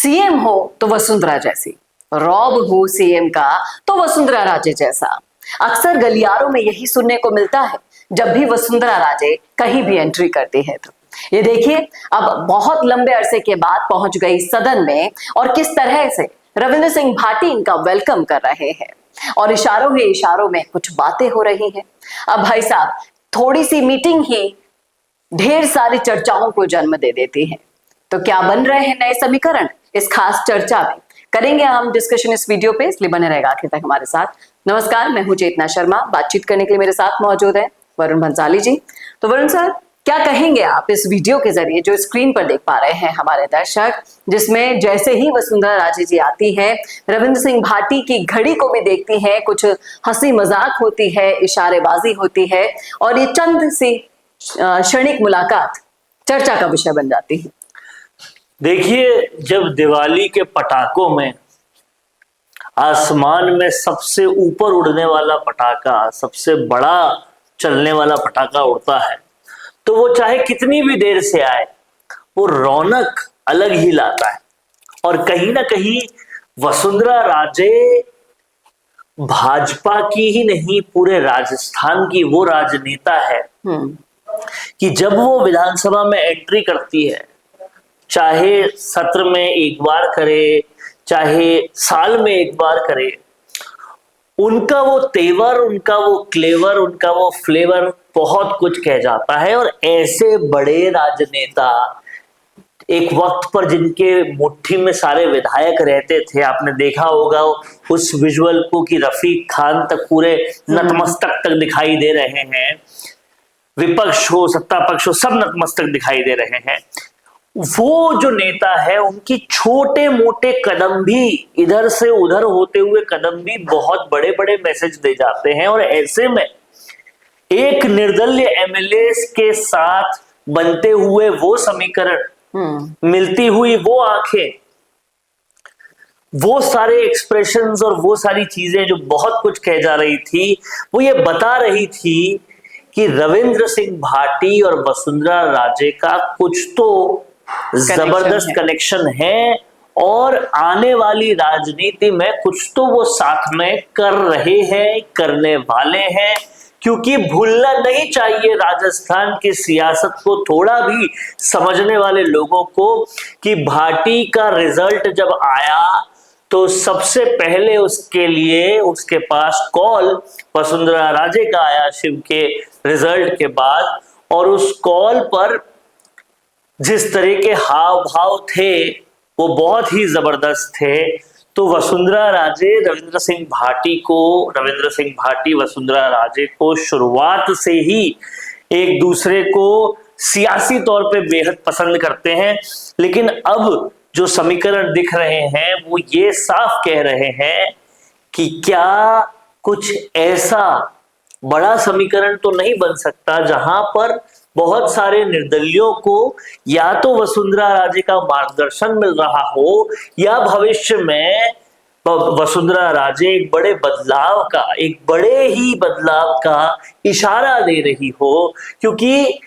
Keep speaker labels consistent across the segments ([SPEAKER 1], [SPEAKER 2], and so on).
[SPEAKER 1] CM हो तो वसुंधरा जैसी, रॉब हो सीएम का तो वसुंधरा राजे जैसा। अक्सर गलियारों में यही सुनने को मिलता है जब भी वसुंधरा राजे कहीं भी एंट्री करती है। तो ये देखिए, अब बहुत लंबे अरसे के बाद पहुंच गई सदन में और किस तरह से रविंद्र सिंह भाटी इनका वेलकम कर रहे हैं और इशारों ही इशारों में कुछ बातें हो रही हैं। अब भाई साहब, थोड़ी सी मीटिंग ही ढेर सारी चर्चाओं को जन्म दे देती है। तो क्या बन रहे हैं नए समीकरण, इस खास चर्चा में करेंगे हम डिस्कशन इस वीडियो पे, इसलिए बने रहेगा आखिर तक हमारे साथ। नमस्कार, मैं हूं चेतना शर्मा। बातचीत करने के लिए मेरे साथ मौजूद है वरुण भंसाली जी। तो वरुण सर, क्या कहेंगे आप इस वीडियो के जरिए जो स्क्रीन पर देख पा रहे हैं हमारे दर्शक, जिसमें जैसे ही वसुंधरा राजे जी आती हैं, रविंद्र सिंह भाटी की घड़ी को भी देखती हैं, कुछ हंसी मजाक होती है, इशारेबाजी होती है और ये चंद सी क्षणिक मुलाकात चर्चा का विषय बन जाती है।
[SPEAKER 2] देखिए, जब दिवाली के पटाखों में आसमान में सबसे ऊपर उड़ने वाला पटाखा, सबसे बड़ा चलने वाला पटाखा उड़ता है, तो वो चाहे कितनी भी देर से आए, वो रौनक अलग ही लाता है। और कहीं ना कहीं वसुंधरा राजे भाजपा की ही नहीं, पूरे राजस्थान की वो राजनेता है कि जब वो विधानसभा में एंट्री करती है, चाहे सत्र में एक बार करे, चाहे साल में एक बार करे, उनका वो तेवर, उनका वो क्लेवर, उनका वो फ्लेवर बहुत कुछ कह जाता है। और ऐसे बड़े राजनेता, एक वक्त पर जिनके मुट्ठी में सारे विधायक रहते थे, आपने देखा होगा उस विजुअल को कि रफीक खान तक पूरे नतमस्तक तक दिखाई दे रहे हैं, विपक्ष हो सत्ता पक्ष हो सब नतमस्तक दिखाई दे रहे हैं। वो जो नेता है, उनकी छोटे मोटे कदम भी, इधर से उधर होते हुए कदम भी बहुत बड़े बड़े मैसेज दे जाते हैं। और ऐसे में एक निर्दलीय एमएलए के साथ बनते हुए वो समीकरण, मिलती हुई वो आंखें, वो सारे एक्सप्रेशंस और वो सारी चीजें जो बहुत कुछ कह जा रही थी, वो ये बता रही थी कि रविंद्र सिंह भाटी और वसुंधरा राजे का कुछ तो जबरदस्त कनेक्शन है और आने वाली राजनीति में कुछ तो वो साथ में कर रहे हैं, करने वाले हैं। क्योंकि भूलना नहीं चाहिए राजस्थान की सियासत को, थोड़ा भी समझने वाले लोगों को, कि भाटी का रिजल्ट जब आया तो सबसे पहले उसके लिए उसके पास कॉल वसुंधरा राजे का आया शिव के रिजल्ट के बाद। और उस कॉल पर जिस तरह के हाव भाव थे वो बहुत ही जबरदस्त थे। तो वसुंधरा राजे रविंद्र सिंह भाटी वसुंधरा राजे को शुरुआत से ही एक दूसरे को सियासी तौर पे बेहद पसंद करते हैं। लेकिन अब जो समीकरण दिख रहे हैं वो ये साफ कह रहे हैं कि क्या कुछ ऐसा बड़ा समीकरण तो नहीं बन सकता जहां पर बहुत सारे निर्दलियों को या तो वसुंधरा राजे का मार्गदर्शन मिल रहा हो, या भविष्य में वसुंधरा राजे एक बड़े ही बदलाव का इशारा दे रही हो। क्योंकि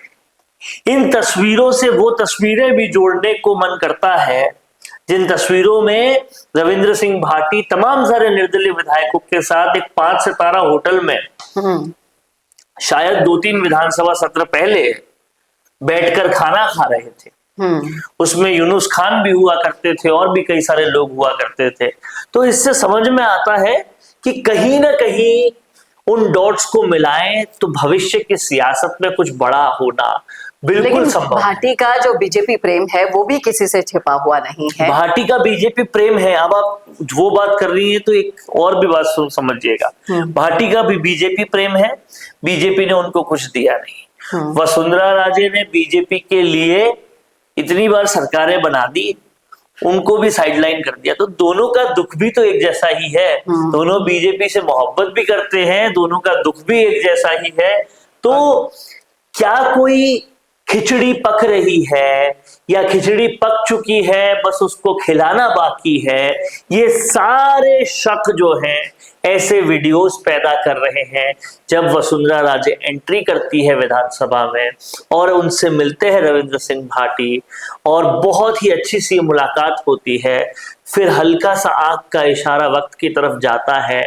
[SPEAKER 2] इन तस्वीरों से वो तस्वीरें भी जोड़ने को मन करता है जिन तस्वीरों में रविंद्र सिंह भाटी तमाम सारे निर्दलीय विधायकों के साथ एक 5 सितारा होटल में शायद 2-3 विधानसभा सत्र पहले बैठकर खाना खा रहे थे। उसमें यूनुस खान भी हुआ करते थे और भी कई सारे लोग हुआ करते थे। तो इससे समझ में आता है कि कहीं ना कहीं उन डॉट्स को मिलाएं तो भविष्य की सियासत में कुछ बड़ा होना बिल्कुल संभव।
[SPEAKER 1] भाटी का जो बीजेपी प्रेम है वो भी किसी से छिपा हुआ नहीं है।
[SPEAKER 2] भाटी का बीजेपी प्रेम है। अब आप वो बात कर रही है तो एक और भी बात समझिएगा, भाटी का भी बीजेपी प्रेम है, बीजेपी ने उनको कुछ दिया नहीं। वसुंधरा राजे ने बीजेपी के लिए इतनी बार सरकारें बना दी, उनको भी साइडलाइन कर दिया। तो दोनों का दुख भी तो एक जैसा ही है, दोनों बीजेपी से मोहब्बत भी करते हैं, दोनों का दुख भी एक जैसा ही है। तो क्या कोई खिचड़ी पक रही है या खिचड़ी पक चुकी है, बस उसको खिलाना बाकी है, ये सारे शक जो हैं ऐसे वीडियोस पैदा कर रहे हैं। जब वसुंधरा राजे एंट्री करती है विधानसभा में और उनसे मिलते हैं रविंद्र सिंह भाटी और बहुत ही अच्छी सी मुलाकात होती है, फिर हल्का सा आंख का इशारा वक्त की तरफ जाता है,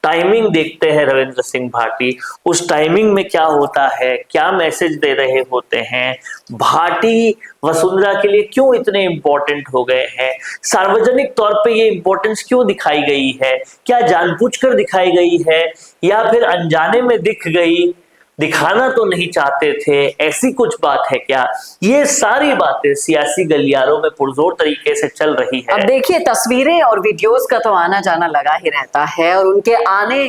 [SPEAKER 2] टाइमिंग देखते हैं रविंद्र सिंह भाटी, उस टाइमिंग में क्या होता है, क्या मैसेज दे रहे होते हैं, भाटी वसुंधरा के लिए क्यों इतने इंपॉर्टेंट हो गए हैं, सार्वजनिक तौर पे ये इंपॉर्टेंस क्यों दिखाई गई है, क्या जानबूझकर दिखाई गई है या फिर अनजाने में दिख गई, दिखाना तो नहीं चाहते थे, ऐसी कुछ बात है क्या? ये सारी बातें सियासी गलियारों में पुरजोर तरीके से चल रही है।
[SPEAKER 1] अब देखिए, तस्वीरें और वीडियोस का तो आना जाना लगा ही रहता है और उनके आने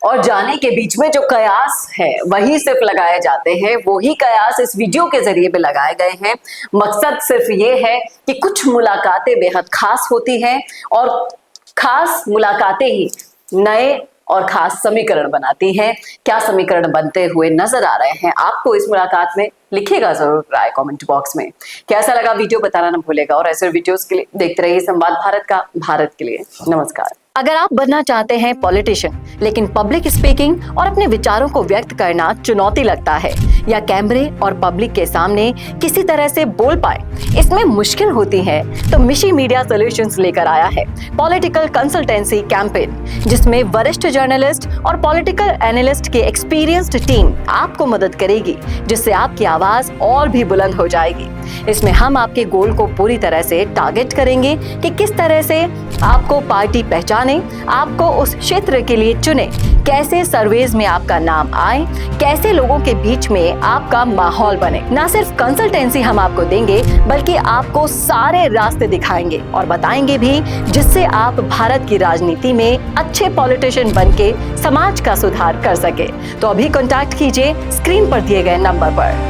[SPEAKER 1] और जाने के बीच में जो कयास है वही सिर्फ लगाए जाते हैं। वही कयास इस वीडियो के जरिए भी लगाए गए हैं। मकसद सिर्फ ये है कि कुछ मुलाकातें बेहद खास होती हैं और खास मुलाकातें ही नए और खास समीकरण बनाती हैं। क्या समीकरण बनते हुए नजर आ रहे हैं आपको इस मुलाकात में? लिखिएगा जरूर राय कमेंट बॉक्स में। कैसा लगा वीडियो बताना ना भूलेगा और ऐसे वीडियोस के लिए देखते रहिए संवाद भारत का, भारत के लिए। नमस्कार। अगर आप बनना चाहते हैं पॉलिटिशियन लेकिन पब्लिक स्पीकिंग और अपने विचारों को व्यक्त करना चुनौती लगता है या कैमरे और पब्लिक के सामने किसी तरह से बोल पाए इसमें मुश्किल होती है, तो मिशी मीडिया सॉल्यूशंस लेकर आया है पॉलिटिकल कंसल्टेंसी कैंपेन, जिसमें वरिष्ठ जर्नलिस्ट और पॉलिटिकल एनालिस्ट की एक्सपीरियंस्ड टीम आपको मदद करेगी, जिससे आपकी आवाज और भी बुलंद हो जाएगी। इसमें हम आपके गोल को पूरी तरह से टारगेट करेंगे कि किस तरह से आपको पार्टी पहचाने, आपको उस क्षेत्र के लिए चुने, कैसे सर्वेज में आपका नाम आए, कैसे लोगों के बीच में आपका माहौल बने। ना सिर्फ कंसल्टेंसी हम आपको देंगे बल्कि आपको सारे रास्ते दिखाएंगे और बताएंगे भी, जिससे आप भारत की राजनीति में अच्छे पॉलिटिशियन बनके समाज का सुधार कर सके। तो अभी कांटेक्ट कीजिए स्क्रीन पर दिए गए नंबर पर।